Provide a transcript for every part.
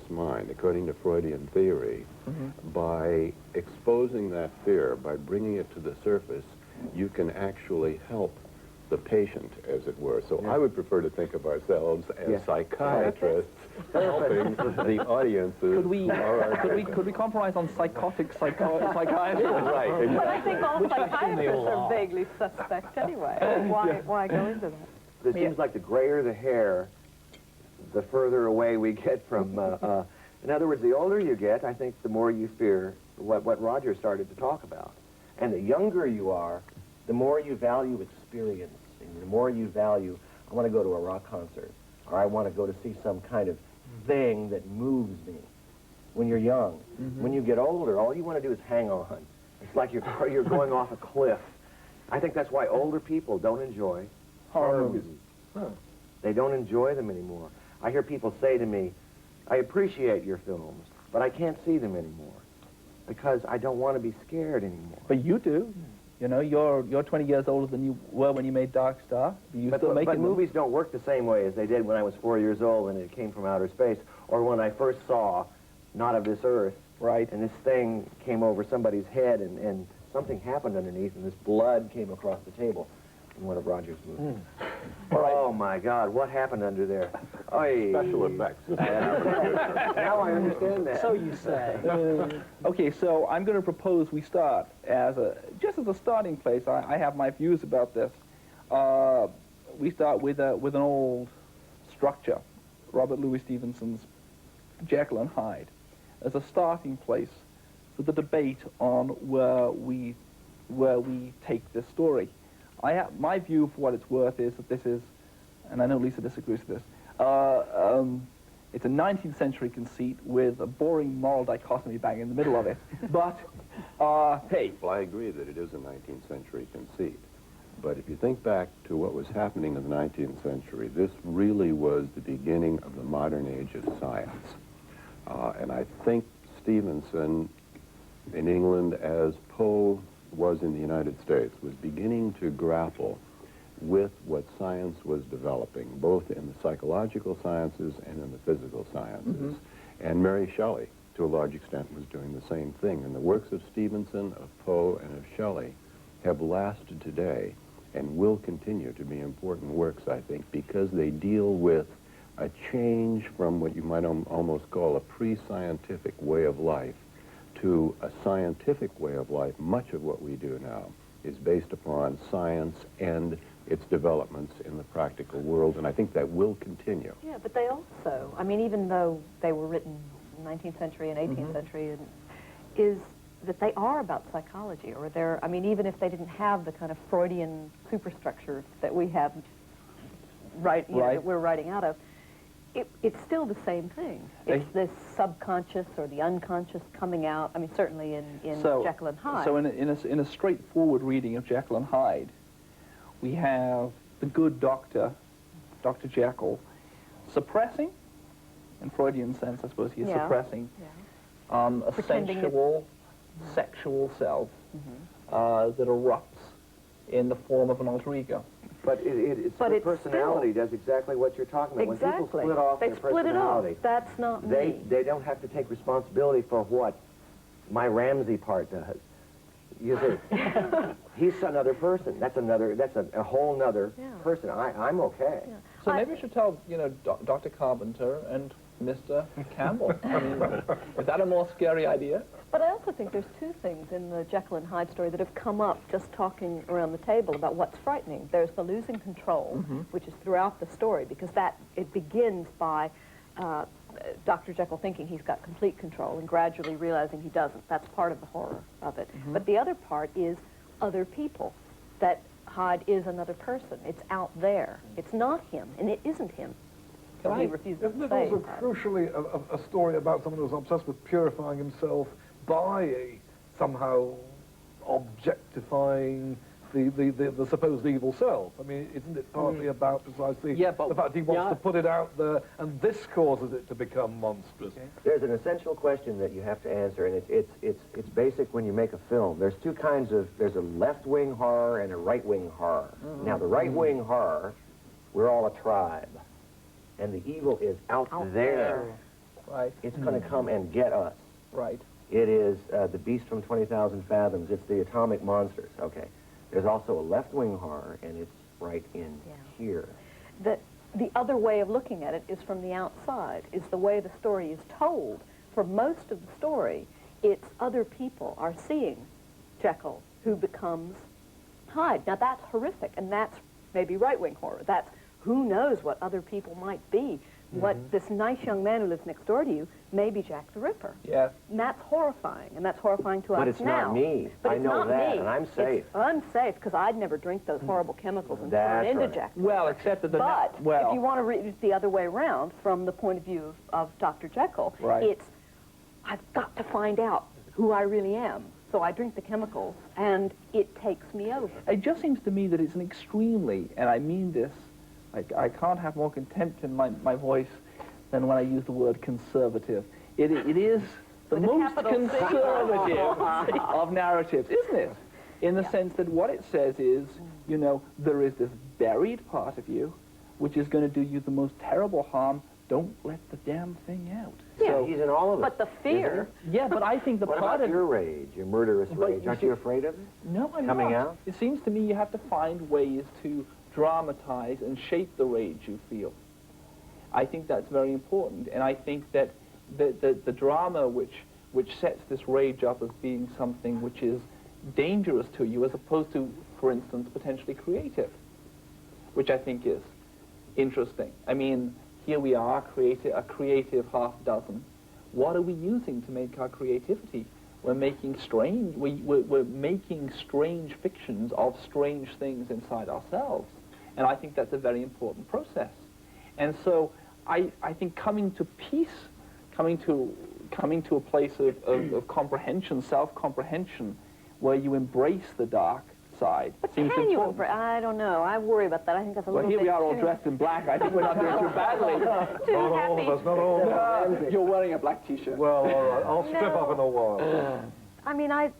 unconscious mind, according to Freudian theory, by exposing that fear, by bringing it to the surface, you can actually help the patient, as it were. So I would prefer to think of ourselves as psychiatrists helping the audiences. Could we compromise on psychotic psychiatrists? Right. But I think all psychiatrists are vaguely suspect anyway. Why go into that? It seems like the grayer the hair, the further away we get from... in other words, the older you get, I think the more you fear what Roger started to talk about. And the younger you are, the more you value experience, and the more you value, I want to go to a rock concert, or I want to go to see some kind of thing that moves me. When you're young, when you get older, all you want to do is hang on. It's like you're going off a cliff. I think that's why older people don't enjoy horror movies. They don't enjoy them anymore. I hear people say to me, I appreciate your films, but I can't see them anymore because I don't want to be scared anymore. But you do. You know, you're 20 years older than you were when you made Dark Star. But movies don't work the same way as they did when I was 4 years old and it came from outer space, or when I first saw Not of This Earth. Right. And this thing came over somebody's head and something happened underneath and this blood came across the table in one of Roger's movies. Oh my God, what happened under there? Special effects. Now I understand that. So you say. Okay, so I'm going to propose we start just as a starting place. I have my views about this. We start with an old structure, Robert Louis Stevenson's Jekyll and Hyde, as a starting place for the debate on where we take this story. My view, for what it's worth, is that this is, and I know Lisa disagrees with this, it's a 19th century conceit with a boring moral dichotomy bang in the middle of it. But, hey. Well, I agree that it is a 19th century conceit. But if you think back to what was happening in the 19th century, this really was the beginning of the modern age of science. And I think Stevenson in England, as Poe was in the United States, was beginning to grapple with what science was developing, both in the psychological sciences and in the physical sciences. And Mary Shelley, to a large extent, was doing the same thing. And the works of Stevenson, of Poe, and of Shelley have lasted today and will continue to be important works, I think, because they deal with a change from what you might almost call a pre-scientific way of life to a scientific way of life. Much of what we do now is based upon science and its developments in the practical world, and I think that will continue. Yeah, but they also, I mean, even though they were written in the 19th century and 18th century, is that they are about psychology, or they're, I mean, even if they didn't have the kind of Freudian superstructure that we have, that we're writing out of, it's still the same thing. It's this subconscious or the unconscious coming out. I mean, certainly in Jekyll and Hyde. So in a straightforward reading of Jekyll and Hyde, we have the good doctor, Dr. Jekyll, suppressing, in Freudian sense, I suppose, he's suppressing a sensual, sexual self that erupts in the form of an alter ego. But the personality does exactly what you're talking about. Exactly. When people split off their personality, that's not me. They don't have to take responsibility for what my Ramsey part does. You see, he's another person. That's a whole nother person. I'm okay. Yeah. So maybe we should tell, you know, Dr. Carpenter and Mr. Campbell. I mean, is that a more scary idea? But I also think there's two things in the Jekyll and Hyde story that have come up just talking around the table about what's frightening. There's the losing control, which is throughout the story, because it begins by Dr. Jekyll thinking he's got complete control and gradually realizing he doesn't. That's part of the horror of it. But the other part is other people, that Hyde is another person. It's out there. It's not him, and it isn't him. He refuses to say. Isn't it also crucially a story about someone who's obsessed with purifying himself by a somehow objectifying the supposed evil self? I mean, isn't it partly about precisely the fact he wants to put it out there, and this causes it to become monstrous? There's an essential question that you have to answer, and it's basic when you make a film. There's two kinds of, there's a left-wing horror and a right-wing horror. Now, the right-wing horror, we're all a tribe, and the evil is out there. Right. It's going to come and get us. Right. It is the Beast from 20,000 Fathoms. It's the Atomic Monsters. Okay. There's also a left-wing horror, and it's right in here. The other way of looking at it is from the outside, is the way the story is told. For most of the story, it's other people are seeing Jekyll, who becomes Hyde. Now, that's horrific, and that's maybe right-wing horror. That's who knows what other people might be. What this nice young man who lives next door to you may be Jack the Ripper. Yes. And that's horrifying, and that's horrifying to us now. But it's not me. But I it's know not that, me. and I'm safe. I'm safe, because I'd never drink those horrible chemicals and turn That's into right. Jack the Well, Ripper. except that the... But well, if you want to read it the other way around, from the point of view of Dr. Jekyll, Right. it's, I've got to find out who I really am. So I drink the chemicals, and it takes me over. it just seems to me that it's an extremely, and I mean this, I can't have more contempt in my voice than when I use the word conservative. It is the With a most capital C. conservative of narratives, isn't it? In the sense that what it says is, you know, there is this buried part of you which is going to do you the most terrible harm. Don't let the damn thing out. Yeah, So, he's in all of us. But the fear, yeah, but I think the What part about of... your rage, your murderous But rage? you Aren't see- you afraid of it? No, I'm Coming not. out? It seems to me you have to find ways to dramatize and shape the rage you feel. I think that's very important, and I think that the drama which sets this rage up as being something which is dangerous to you, as opposed to, for instance, potentially creative, which I think is interesting. I mean, here we are, a creative half dozen. What are we using to make our creativity? We're making we're making strange fictions of strange things inside ourselves. And I think that's a very important process. And so I think coming to peace, coming to a place of comprehension, self-comprehension, where you embrace the dark side. but seems can you important. I don't know. I worry about that. I think that's a Well, little here bit we are all too, dressed in black. I think we're not doing too badly. too Not all of happy. us, not all of us. You're wearing a black T-shirt. Well, all right, I'll strip No. up in a while. I mean, I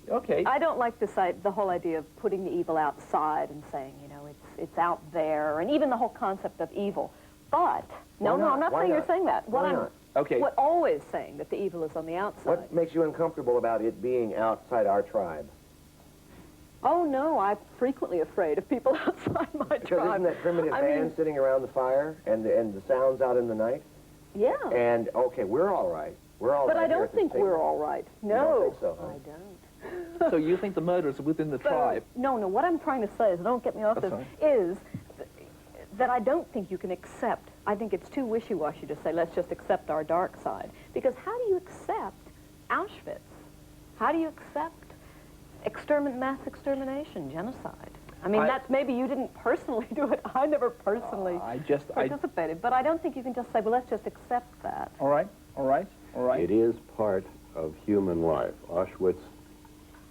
Okay. don't like the whole idea of putting the evil outside and saying, you know, it's out there, and even the whole concept of evil. But, no, not? I'm not Why saying you're not? saying that. Why not? Okay. What always saying that the evil is on the outside. What makes you uncomfortable about it being outside our tribe? Oh, no, I'm frequently afraid of people outside my Because tribe. isn't that primitive I man mean, sitting around the fire and the sounds out in the night? yeah. And, okay, we're all right. We're all But right I here don't at this think table. we're all right. You No, don't think so, huh? I don't. So you think the murderers are within the tribe? No, what I'm trying to say is, don't get me off That's this, is that I don't think you can accept. I think it's too wishy-washy to say, let's just accept our dark side. Because how do you accept Auschwitz? How do you accept mass extermination, genocide? I mean, that's maybe you didn't personally do it. I never personally participated. But I don't think you can just say, well, let's just accept that. All right, all right, all right. It is part of human life. Auschwitz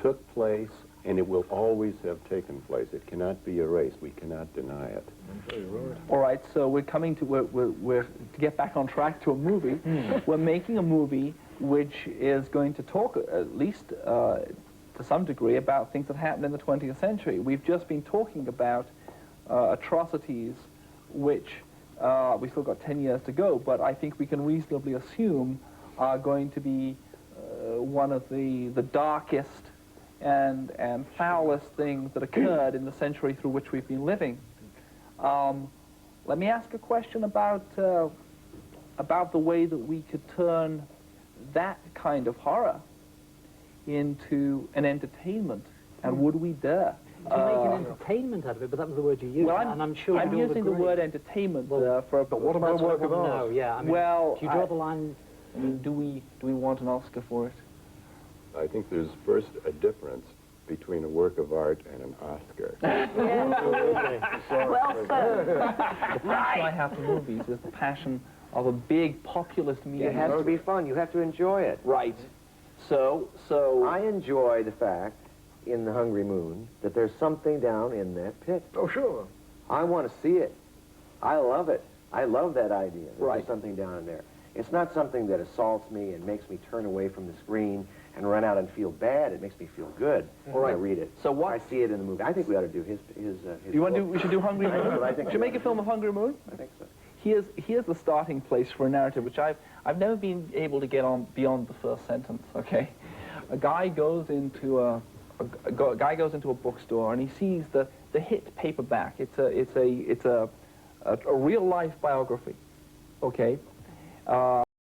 took place, and it will always have taken place. It cannot be erased. We cannot deny it. All right, so we're coming to, we're to get back on track to a movie. We're making a movie which is going to talk, at least to some degree, about things that happened in the 20th century. We've just been talking about atrocities which, we still got 10 years to go, but I think we can reasonably assume are going to be one of the darkest and foulest things that occurred in the century through which we've been living. Let me ask a question about the way that we could turn that kind of horror into an entertainment, and would we dare? To make an entertainment out of it, but that was the word you used, Well, and I'm sure I'm we all using the agree. word entertainment Well, for. But what about That's what work I of want to art? know, yeah. I mean, Well, do you draw the line? I mean, do we want an Oscar for it? I think there's first a difference between a work of art and an Oscar. Well said. The passion I have for movies is the passion of a big populist media. It has to be fun. You have to enjoy it. Right. So I enjoy the fact in The Hungry Moon that there's something down in that pit. Oh, sure. I want to see it. I love it. I love that idea. That Right. There's something down in there. It's not something that assaults me and makes me turn away from the screen and run out and feel bad. It makes me feel good when I read it. So what- I see it in the movie. I think we ought to do his you want to book. we should do Hungry Moon? I think We should make a film of Hungry Moon? I think so. Here's the starting place for a narrative which I've never been able to get on beyond the first sentence. Okay, a guy goes into a bookstore and he sees the hit paperback. It's a real life biography. Okay.